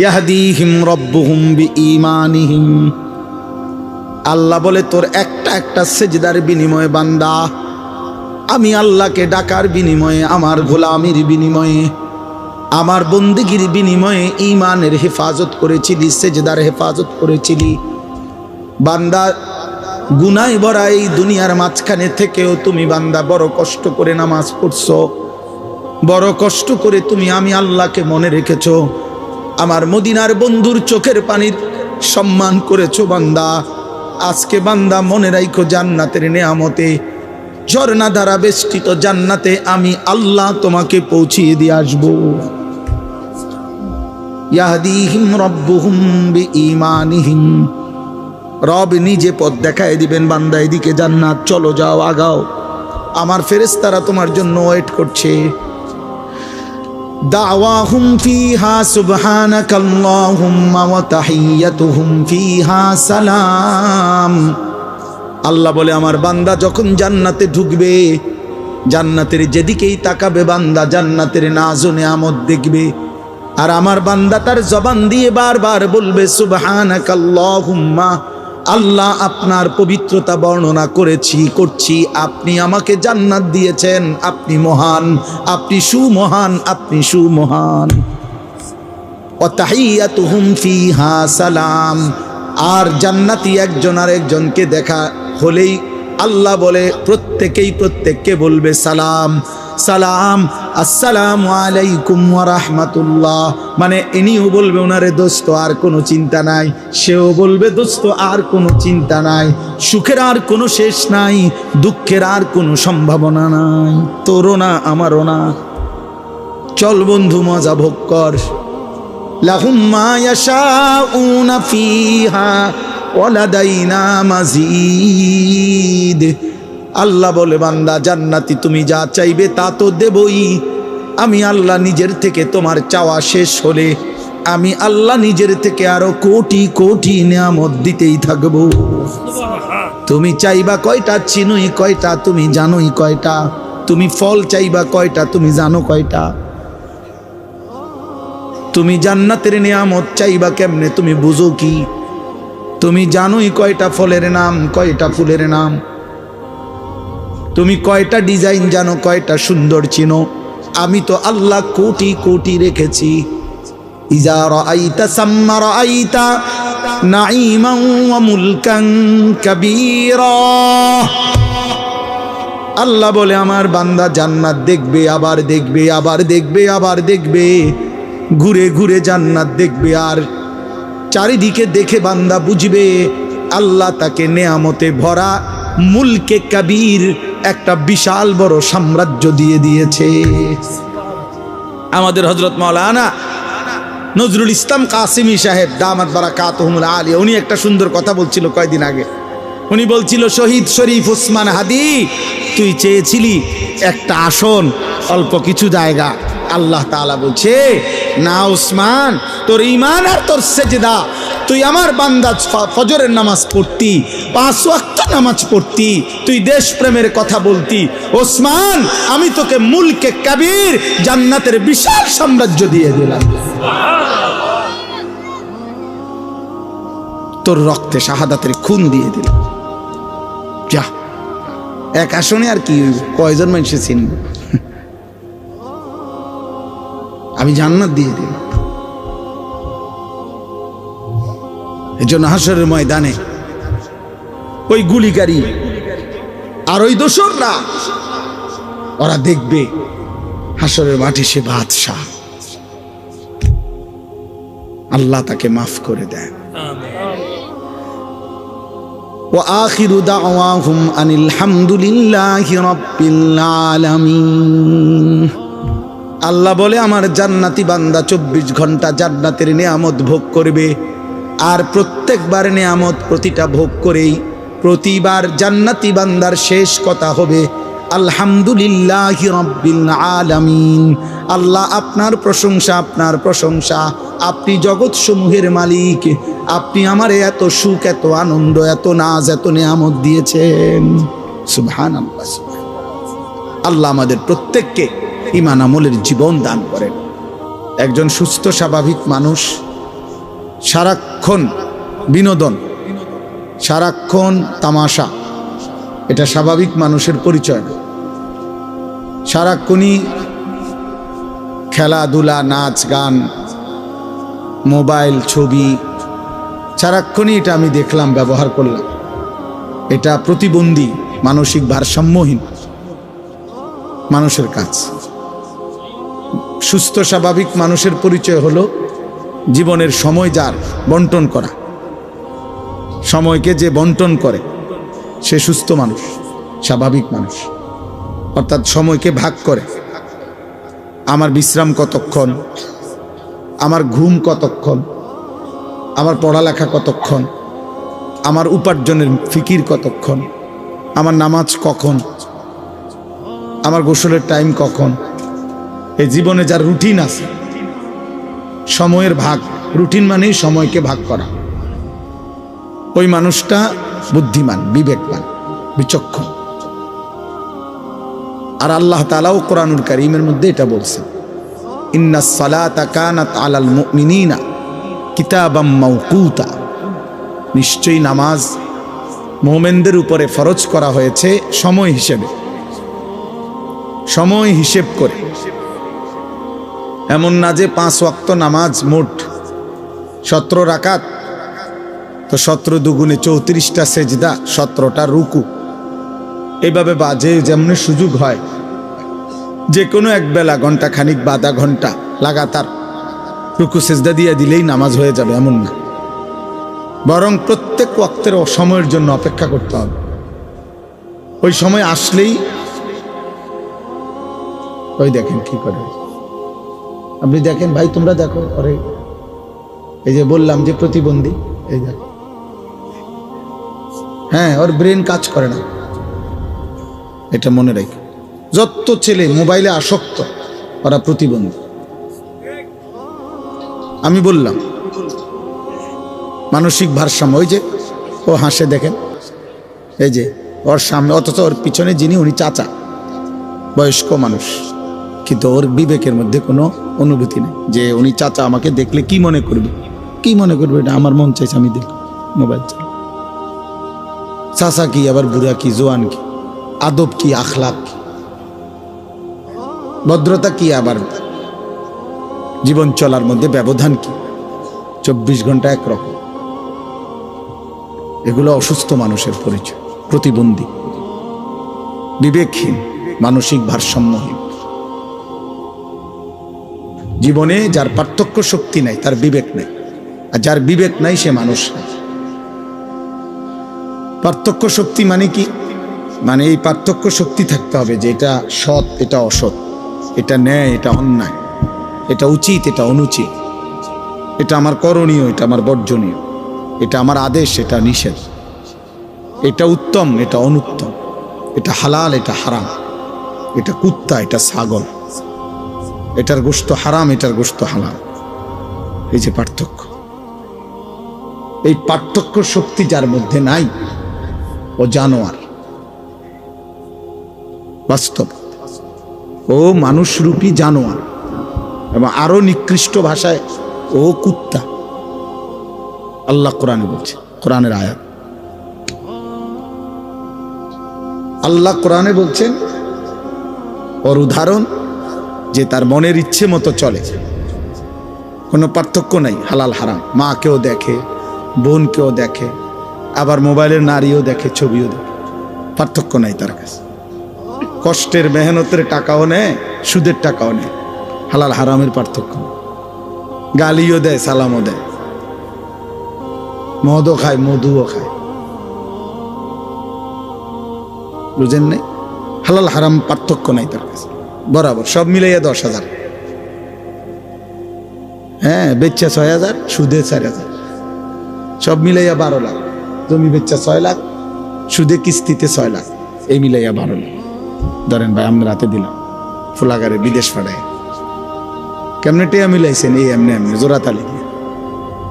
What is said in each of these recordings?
ইয়াহদিহিম রাব্বুহুম বিঈমানিহিম। আল্লাহ বলে তোর একটা একটা সেজদার বিনিময়ে বান্দা, আমি আল্লাহকে ডাকার বিনিময়ে, আমার গোলামির বিনিময়ে, আমার বন্দেগীর বিনিময়ে ঈমানের হেফাজত করেছিলি, সেজদার হেফাজত করেছিলি। বান্দা গুনায় ভরা এই দুনিয়ার মাঝখানে থেকেও তুমি বান্দা বড় কষ্ট করে নামাজ পড়ছো, বড় কষ্ট করে তুমি আমি আল্লাহকে মনে রেখেছো, আমার মদিনার বন্ধুর চোখের পানির সম্মান করেছো বান্দা। আজকে বান্দা মনে রাখো, জান্নাতের নেয়ামতে, ঝর্ণা দ্বারা বেষ্টিত জান্নাতে আমি আল্লাহ তোমাকে পৌঁছিয়ে দিয়ে আসবো। ইয়াহদিহিম রাব্বুহুম বিঈমানিহিম। রব নিজে পথ দেখায় দিবেন, বান্দা এদিকে জান্নাত, চলো যাও, আগাও, আমার ফেরেশতারা তোমার জন্য ওয়েট করছে। দাওয়াহুম ফিহা সুবহানাকাল্লাহুম্মা ওয়া তাহিয়াতুহুম ফিহা সালাম। আল্লাহ বলে আমার বান্দা যখন জান্নাতে ঢুকবে, জান্নাতের যেদিকেই তাকাবে বান্দা জান্নাতের নাজ ও নিয়ামত দেখবে। আর আমার বান্দা তার জবান দিয়ে বারবার বলবে সুবহানাকাল্লাহুম্মা, আল্লাহ আপনার পবিত্রতা বর্ণনা করছি, আপনি আমাকে জান্নাত দিয়েছেন, আপনি মহান, আপনি সুমহান, আপনি সুমহান। ওয়া তাহিয়াতুহুম ফিহা সালাম। আর জান্নাতি একজন আরেকজনকে দেখা হলেই আল্লাহ বলে প্রত্যেককে বলবে সালাম সালাম, আসসালামু আলাইকুম ওয়া রাহমাতুল্লাহ। মানে ইনিও বলবে ওনারে দোস্ত আর কোনো চিন্তা নাই, সেও বলবে দোস্ত আর কোনো চিন্তা নাই, সুখের আর কোনো শেষ নাই, দুঃখের আর কোনো সম্ভাবনা নাই, তোরও না আমারও না। চল বন্ধু মজা ভোগ কর। লাহুম মা ইয়াশাউনা ফিহা ওয়া লাদাইনা মাজিদ। আল্লাহ বলে বান্দা জান্নাতি তুমি যা চাইবে তা তো দেবই, আমি আল্লাহ নিজের থেকে তোমার চাওয়া শেষ হলে আমি আল্লাহ নিজের থেকে আরো কোটি কোটি নিয়ামত দিতেই থাকবো। তুমি চাইবা কয়টা, চিনোই কয়টা, তুমি জানোই কয়টা। তুমি ফল চাইবা কয়টা, তুমি জানো কয়টা। তুমি জান্নাতের নিয়ামত চাইবা কেমনে, তুমি বুঝো কি? তুমি জানোই কয়টা ফলের নাম, কয়টা ফুলের নাম। তুমি কয়টা ডিজাইন জানো, কয়টা সুন্দর চিনো। আমি তো আল্লাহ কোটি কোটি রেখেছি। ইজা রাআইতা সাম্মা রাআইতা নাঈমান ওয়া মুলকান কাবীরা। আল্লাহ বলে আমার বান্দা জান্নাত দেখবে, আবার দেখবে, আবার দেখবে, আবার দেখবে, ঘুরে ঘুরে জান্নাত দেখবে। আর চারিদিকে দেখে বান্দা বুঝবে আল্লাহ তাকে নেয়ামতে ভরা মুলকে কাবীর একটা বিশাল বড় সাম্রাজ্য দিয়ে দিয়েছে। আমাদের হযরত মাওলানা নজরুল ইসলাম কাসিমি সাহেব দামাত বারাকাতুহুমুল আলিয়া, উনি একটা সুন্দর কথা বলছিল কয়েকদিন আগে। উনি বলছিল, শহীদ শরীফ ওসমান হাদি, তুই চেয়েছিলি একটা আসন, অল্প কিছু জায়গা। আল্লাহ তাআলা বলছে, না ওসমান, তোর ঈমান আর তোর সেজদা, তুই আমার বান্দা ফজরের নামাজ পড়তি, 5 ওয়াক্ত নামাজ পড়তি, তুই দেশপ্রেমের কথা বলতি, ওসমান আমি তোকে মুলকে কাবীর জান্নাতের বিশাল সাম্রাজ্য দিয়ে দিলাম। তোর রক্তে শাহাদাতের খুন দিয়ে দিলাম। যা, এক আসনে আর কি কয়জন মানুষে চিনবে, আমি জান্নাত দিয়ে দিই। এই জন্য হাসরের ময়দানে ওই গুলিকারী আর ওই দোসররা ওরা দেখবে হাসরের মাঠে সে বাদশাহ, আল্লাহ তাকে মাফ করে দেন। ওয়া আখিরু দাওয়াহুম আনিল হামদুলিল্লাহি রাব্বিল আলামিন। আল্লাহ বলে আমার জান্নাতি বান্দা 24 ঘন্টা জান্নাতের নিয়ামত ভোগ করবে। আর প্রত্যেকবার নিয়ামত প্রতিটা ভোগ করেই প্রতিবার জান্নাতি বান্দার শেষ কথা হবে আলহামদুলিল্লাহি রাব্বিল আলামিন। আল্লাহ আপনার প্রশংসা, আপনার প্রশংসা, আপনি জগৎ সমূহের মালিক, আপনি আমারে এত সুখ, এত আনন্দ, এত নাজ, এত নিয়ামত দিয়েছেন। সুবহানাল্লাহ। আল্লাহ আমাদের প্রত্যেককে ঈমান আমলের জীবন দান করেন। একজন সুস্থ স্বাভাবিক মানুষ সারাক্ষণ বিনোদন, সারাক্ষণ তামাশা, এটা স্বাভাবিক মানুষের পরিচয় না। সারাক্ষণই খেলাধুলা, নাচ গান, মোবাইল, ছবি, সারাক্ষণই এটা আমি দেখলাম, ব্যবহার করলাম। এটা প্রতিবন্ধী, মানসিক ভারসাম্যহীন মানুষের কাজ। সুস্থ স্বাভাবিক মানুষের পরিচয় হলো জীবনের সময় যার বন্টন করা। সময়কে যে বন্টন করে সে সুস্থ মানুষ, স্বাভাবিক মানুষ। অর্থাৎ সময়কে ভাগ করে, আমার বিশ্রাম কতক্ষণ, আমার ঘুম কতক্ষণ, আমার পড়ালেখা কতক্ষণ, আমার উপার্জনের ফিকির কতক্ষণ, আমার নামাজ কখন, আমার গোসলের টাইম কখন। এই জীবনে যার রুটিন আছে, সময়ের ভাগ, রুটিন মানেই সময়কে ভাগ করা, ওই মানুষটা বুদ্ধিমান, বিবেকবান, বিচক্ষণ। আর আল্লাহ তাআলাও কোরআনুল কারীমের মধ্যে এটা বলছেন, ইন্নাস সালাতা কানাত আলাল মুমিনিনা কিতাবাম মাওকুতা। নিশ্চয়ই নামাজ মুমিনদের উপরে ফরজ করা হয়েছে সময় হিসেবে, সময় হিসেব করে। এমন না যে 5 ওয়াক্ত নামাজ মোট 17 রাকাত, তো 17 দুগুণে 34টা সেজদা, 17টা রুকু, এইভাবে বাজে যেমন সুযোগ হয় যে কোনো এক বেলা ঘন্টা খানিক বা আধা ঘন্টা লাগাতার রুকু সেজদা দিয়ে দিলেই নামাজ হয়ে যাবে, এমন না। বরং প্রত্যেক ওয়াক্তের সময়ের জন্য অপেক্ষা করতে হবে। ওই সময় আসলেই, ওই দেখেন কি করে, আপনি দেখেন ভাই, তোমরা দেখো, আরে এই যে বললাম যে প্রতিবন্ধী, এই দেখো, হ্যাঁ, ওর ব্রেন কাজ করে না, এটা মনে রাখো। যত ছেলে মোবাইলে আসক্ত ওরা প্রতিবন্ধী। আমি বললাম মানসিক ভারসাম্য, ওই যে ও হাসে দেখেন, এই যে ওর সামনে, অথচ ওর পিছনে যিনি, উনি চাচা, বয়স্ক মানুষ, কিন্তু ওর বিবেকের মধ্যে কোনো অনুভূতি নেই যে উনি চাচা আমাকে দেখলে কি মনে করবে, কি মনে করবে, এটা আমার মন চাইছে আমি দেখব মোবাইল চাই। চাচা কি, আবার বুড়া কি, জোয়ান কি, আদব কি, আখলাক কি, ভদ্রতা কি, আবার জীবন চলার মধ্যে ব্যবধান কি, 24 ঘন্টা একরকম। এগুলো অসুস্থ মানুষের পরিচয়, প্রতিবন্ধী, বিবেকহীন, মানসিক ভারসাম্যহীন। জীবনে যার পার্থক্য শক্তি নাই, তার বিবেক নেই, আর যার বিবেক নাই সে মানুষ না। পার্থক্য শক্তি মানে কি? মানে এই পার্থক্য শক্তি থাকতে হবে যে এটা সৎ, এটা অসৎ, এটা ন্যায়, এটা অন্যায়, এটা উচিত, এটা অনুচিত, এটা আমার করণীয়, এটা আমার বর্জনীয়, এটা আমার আদেশ, এটা নিষেধ, এটা উত্তম, এটা অনুত্তম, এটা হালাল, এটা হারাম, এটা কুত্তা, এটা ছাগল, এটার গোশত হারাম, এটার গোশত হালাল। এই যে পার্থক্য, এই পার্থক্য শক্তি যার মধ্যে নাই, ও জানোয়ার, বাস্তব ও মানুষরূপী জানোয়ার, এবং আরো নিকৃষ্ট ভাষায় ও কুত্তা। আল্লাহ কোরআনে বলছে, কোরআনের আয়াত, আল্লাহ কোরআনে বলছেন ওর উদাহরণ যে তার মনের ইচ্ছে মতো চলে, কোনো পার্থক্য নাই হালাল হারাম, মাকেও দেখে, বোনকেও দেখে, আবার মোবাইলের নারীও দেখে, ছবিও দেখে, পার্থক্য নাই তার কাছে। কষ্টের মেহনতের টাকাও নেয়, সুদের টাকাও নেয়, হালাল হারামের পার্থক্য। গালিও দেয়, সালামও দেয়, মদও খায়, মধুও খায়, বুঝেন নাই? হালাল হারাম পার্থক্য নাই তার কাছে, বরাবর সব মিলাইয়া 10,000, হ্যাঁ, বেচ্চা 6,000, সুদে 4,000, সব মিলাইয়া 12 লাখ। জমি বেচ্চা 6 লাখ, সুদে কিস্তিতে 6 লাখ, এই মিলাইয়া 12 লাখ। ধরেন ভাই, আমরা রাতে দিলাম ফুলাগারে বিদেশ পাঠায়, কেমনে টেয়া মিলাইছেন? এই এমনি এমনি জোড়াতালি দিয়ে,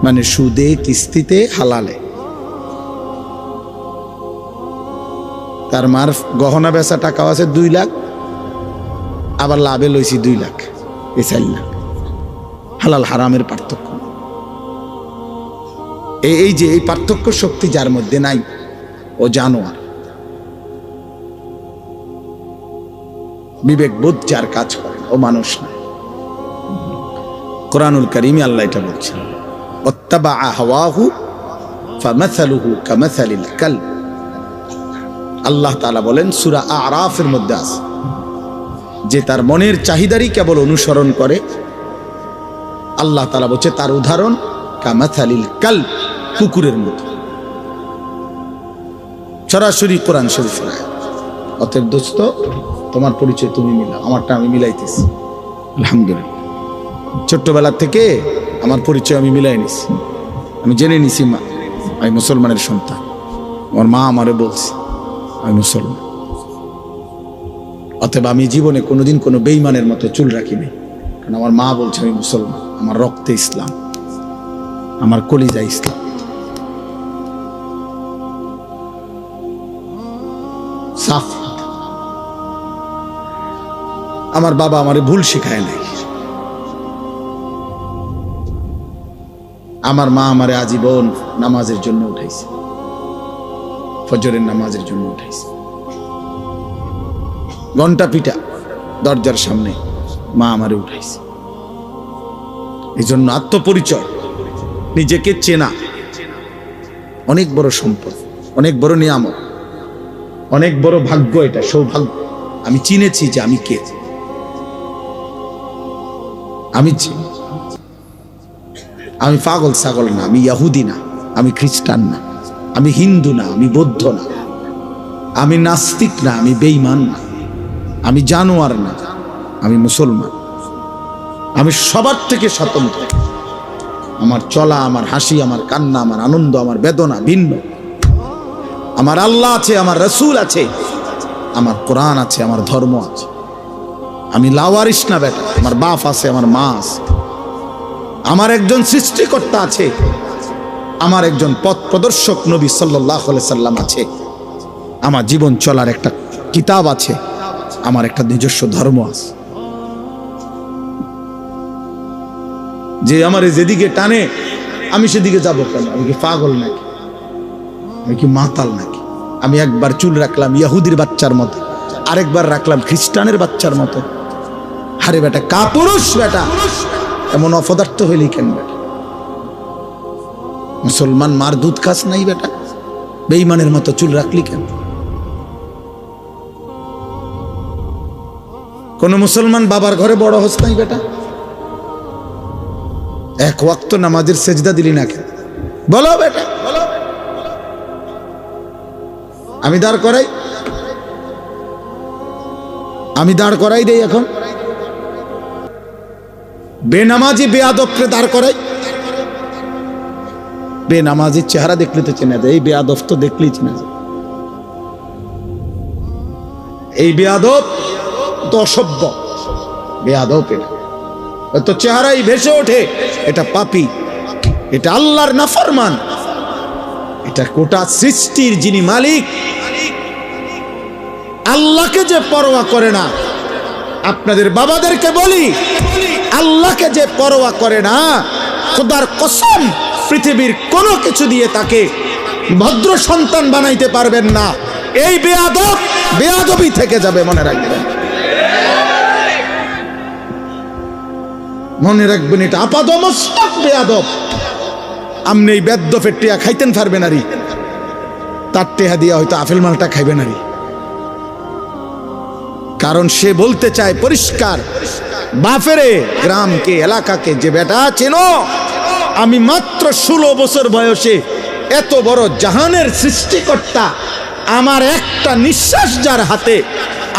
মানে সুদে কিস্তিতে হালালে। তার মার গহনা বেচা টাকাও আছে 2 লাখ, আবার লাভে লইছি 2 লাখ, এই 4 লাখ। হালাল হারামের পার্থক্য। এই যে এই পার্থক্য শক্তি যার মধ্যে নাই, ও জানোয়ার। বিবেক বোধ যার কাজ করে, ও মানুষ না। কোরআনুল কারীমে আল্লাহ এটা বলছেন, ওয়াত্তাবা হাওয়াহু ফামাসালুহু কামাসালিল কালব। আল্লাহ তাআলা বলেন সূরা আরাফের মধ্যে আছে, যে তার মনের চাহিদারই কেবল অনুসরণ করে, আল্লাহ তাআলা বলছে তার উদাহরণ কামাসালিল কালব, কুকুরের মতো। সরাসরি কোরআন শরীফের আয়াত। অতএব দোস্ত, তোমার পরিচয় তুমি মিলাও, আমারটা আমি মিলাইতেছি। আলহামদুলিল্লাহ, ছোট্টবেলা থেকে আমার পরিচয় আমি মিলাই নিছি। আমি জেনে নিছি আমি মুসলমানের সন্তান। আমার মা আমারে বলছে আমি মুসলমান। অতএব আমি জীবনে কোনোদিন কোনো বেঈমানের মতো চুল রাখিনি, কারণ আমার মা বলছে আমি মুসলমান। আমার রক্তে ইসলাম, আমার কলিজা ইসলাম। সাফ। আমার বাবা আমারে ভুল শেখায় নাই। আমার মা আমারে আজীবন নামাজের জন্য উঠাইছে, ফজরের নামাজের জন্য উঠাইছে। ঘন্টা পিটা দরজার সামনে মা আমারে উঠাইছে। এই জন্য আত্মপরিচয়, নিজেকে চেনা অনেক বড় সম্পদ, অনেক বড় নিয়ামত, অনেক বড় ভাগ্য। এটা সৌভাগ্য। আমি চিনেছি যে আমি কে। আমি পাগল ছাগল না, আমি ইহুদি না, আমি খ্রিস্টান না, আমি হিন্দু না, আমি বৌদ্ধ না, আমি নাস্তিক না, আমি বেঈমান না, আমি জানোয়ার না, আমি মুসলমান। আমি সবার থেকে স্বতন্ত্র। আমার চলা, আমার হাসি, আমার কান্না, আমার আনন্দ, আমার বেদনা ভিন্ন। আমার আল্লাহ আছে, আমার রসুল আছে, আমার কোরআন আছে, আমার ধর্ম আছে। আমি লাওয়ারিস না বেটা। আমার বাপ আছে, আমার মা আছে, আমার একজন সৃষ্টিকর্তা আছে, আমার একজন পথ প্রদর্শক নবী সাল্লাল্লাহু আলাইহি সাল্লাম আছে, আমার জীবন চলার একটা কিতাব আছে, আমার একটা নিজস্ব ধর্ম আছে। যে আমার যেদিকে টানে আমি সেদিকে যাব কেন? আমি কি পাগল নাকি? আমি কি মাতাল নাকি? আমি একবার চুল রাখলাম ইহুদির বাচ্চার মতো, আরেকবার রাখলাম খ্রিস্টানের বাচ্চার মতো। আরে বেটা, কাপুরুষ বেটা, এমন অপদার্থ হইলি কেন বেটা? মুসলমান মার দুধ খাস নাই বেটা? বেঈমানের মতো চুল রাখলি কেন? কোন মুসলমান বাবার ঘরে বড় হস নাই বেটা? এক ওয়াক্ত নামাজের সেজদা দিলি না কেন? বলো বেটা, বলো। আমি দাঁড় করাই দেই এখন। বেনামাজি বেয়াদবকে দাঁড় করাই। বেনামাজির চেহারা দেখলে তো চেনা যায়, এই বেয়াদব তো দেখলেই চেনা যায়। এই বেয়াদব তো অসভ্য, বেয়াদব এটা তো চেহারাই ভেসে ওঠে এটা পাপী, এটা আল্লাহর নাফরমান, এটা গোটা সৃষ্টির যিনি মালিক আল্লাহকে যে পরোয়া করে না। আপনাদের বাবাদেরকে বলি, আল্লাহকে যে পরোয়া করে না, খোদার কসম পৃথিবীর কোনো কিছু দিয়ে তাকে ভদ্র সন্তান বানাইতে পারবেন না। এই বেয়াদব বেয়াদবই থেকে যাবে, মনে রাখবেন। মনে রাখবেন, এটা আপাদমস্তক বেয়াদব। আপনি এই বেদ্যফের টিয়া খাইতেন পারবেন আরি, তার টেহা দিয়া হয়তো আপেল মালটা খাইবেন আরি। কারণ সে বলতে চায় পরিষ্কার, বাফেরে গ্রামকে এলাকাকে, যে বেটা চেনো, আমি মাত্র 16 বছর বয়সে এত বড় জাহানের সৃষ্টিকর্তা, আমার একটা নিঃশ্বাস যার হাতে,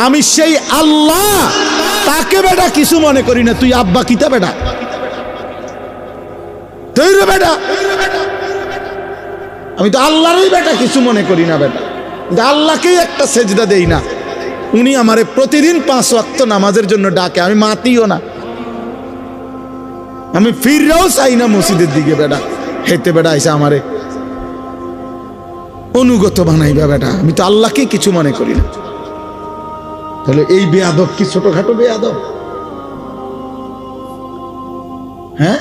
আমি সেই আল্লাহ, তাকে বেটা কিছু মনে করি না। তুই আব্বা কিতা বেটা? তুই রে বেটা, আমি তো আল্লাহরই বেটা কিছু মনে করি না বেটা। আল্লাহকেই একটা সেজদা দেই না। উনি আমারে প্রতিদিন 5 ওয়াক্ত নামাজের জন্য ডাকে, আমি মাতিও না, আমি ফিররাও চাই না মসজিদের দিকে বেটা। হেতে বেটা এসে আমারে অনুগত বানাইবে বেটা। আমি তো আল্লাহকে কিছু মনে করি না। তাহলে এই বেয়াদব কি ছোটখাটো বেয়াদব? হ্যাঁ,